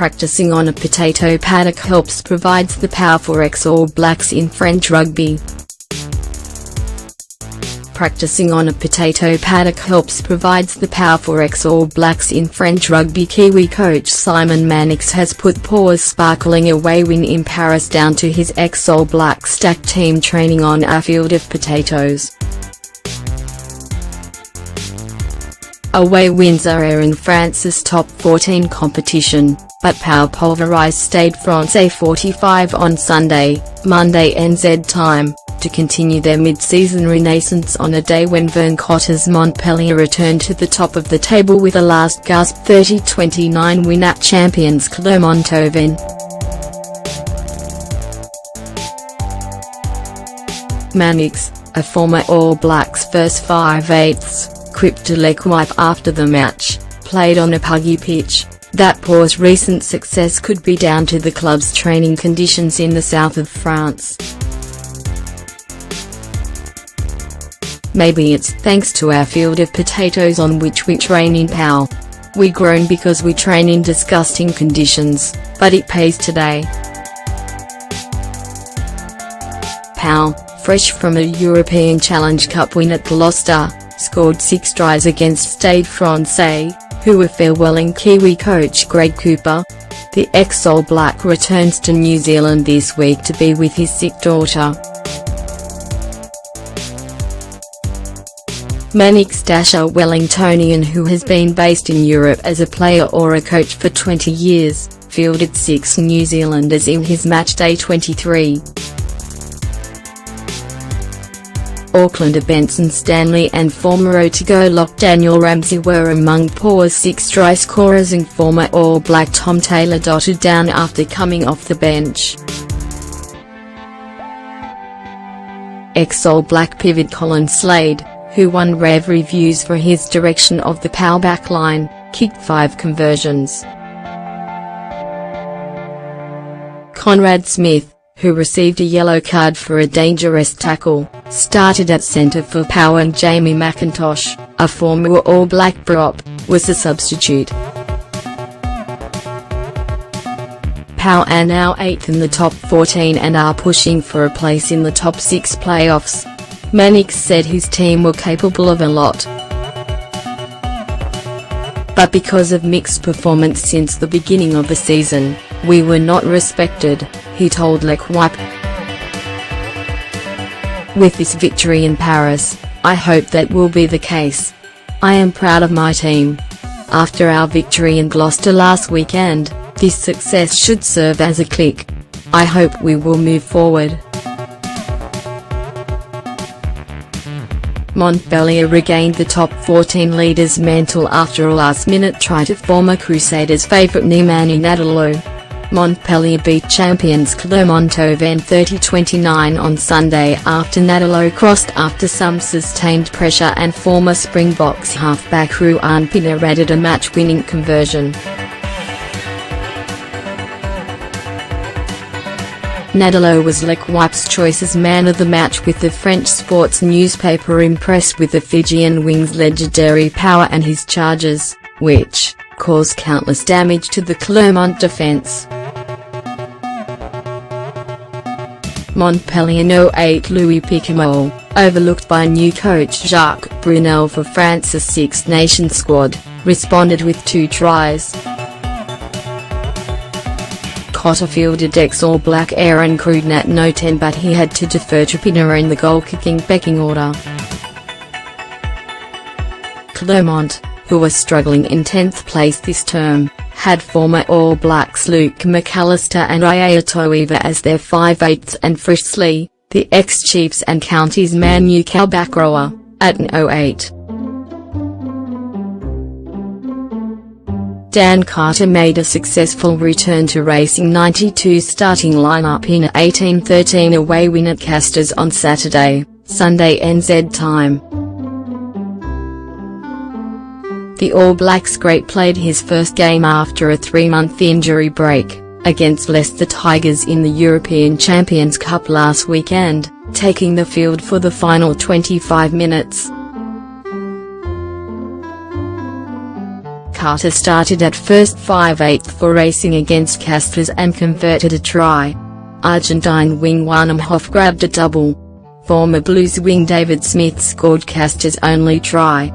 Practising on a potato paddock helps provides the power for ex-All Blacks in French rugby. Practising on a potato paddock helps provides the power for ex-All Blacks in French rugby. Kiwi coach Simon Mannix has put Paul's sparkling away win in Paris down to his ex-All Black stack team training on a field of potatoes. Away wins are rare in France's top 14 competition, but Pau pulverized Stade Francais 45 on Sunday, Monday NZ time, to continue their mid-season renaissance on a day when Vern Cotter's Montpellier returned to the top of the table with a last-gasp 30-29 win at champions Clermont-Auvergne. Mannix, a former All Blacks first 5/8, quipped to L'Equipe after the match, played on a puggy pitch, that Paul's recent success could be down to the club's training conditions in the south of France. Maybe it's thanks to our field of potatoes on which we train in Pau. We groan because we train in disgusting conditions, but it pays today. Pau, fresh from a European Challenge Cup win at Gloucester, scored 6 tries against Stade Francais, who were farewelling Kiwi coach Greg Cooper. The ex-All Black returns to New Zealand this week to be with his sick daughter. Mannix, a Wellingtonian who has been based in Europe as a player or a coach for 20 years, fielded 6 New Zealanders in his matchday 23. Aucklander Benson Stanley and former Otago lock Daniel Ramsey were among Paul's 6 try scorers, and former All Black Tom Taylor dotted down after coming off the bench. Ex-All Black pivot Colin Slade, who won rave reviews for his direction of the Pau backline, kicked 5 conversions. Conrad Smith, who received a yellow card for a dangerous tackle, started at centre for Pau, and Jamie McIntosh, a former All Black prop, was a substitute. Pau are now 8th in the top 14 and are pushing for a place in the top 6 playoffs. Mannix said his team were capable of a lot, but because of mixed performance since the beginning of the season, we were not respected, he told L'Equipe. With this victory in Paris, I hope that will be the case. I am proud of my team. After our victory in Gloucester last weekend, this success should serve as a click. I hope we will move forward. Montpellier regained the top 14 leaders' mantle after a last-minute try to former Crusaders favourite Nemanja Nadolo. Montpellier beat champions Clermont-Auvergne 30-29 on Sunday after Nadolo crossed after some sustained pressure and former Springboks halfback Ruan Pinner added a match-winning conversion. Nadolo was L'Equipe's choice as man of the match, with the French sports newspaper impressed with the Fijian wing's legendary power and his charges, which caused countless damage to the Clermont defence. Montpellier no 8 Louis Picamol, overlooked by new coach Jacques Brunel for France's Six Nations squad, responded with 2 tries. Cotter fielded ex-All Black Aaron Cruden at no 10, but he had to defer to Pinner in the goal-kicking pecking order. Clermont, who were struggling in 10th place this term, had former All Blacks Luke McAllister and Iea Toiva as their 5/8 and Frischley, the ex-Chiefs and Counties man Newcal back rower, at an 08. Dan Carter made a successful return to Racing 92's starting lineup in a 18-13 away win at Castors on Saturday, Sunday NZ time. The All Blacks great played his first game after a 3-month injury break, against Leicester Tigers in the European Champions Cup last weekend, taking the field for the final 25 minutes. Carter started at first 5/8 for racing against Castors and converted a try. Argentine wing Warnimhoff grabbed a double. Former Blues wing David Smith scored Castors' only try.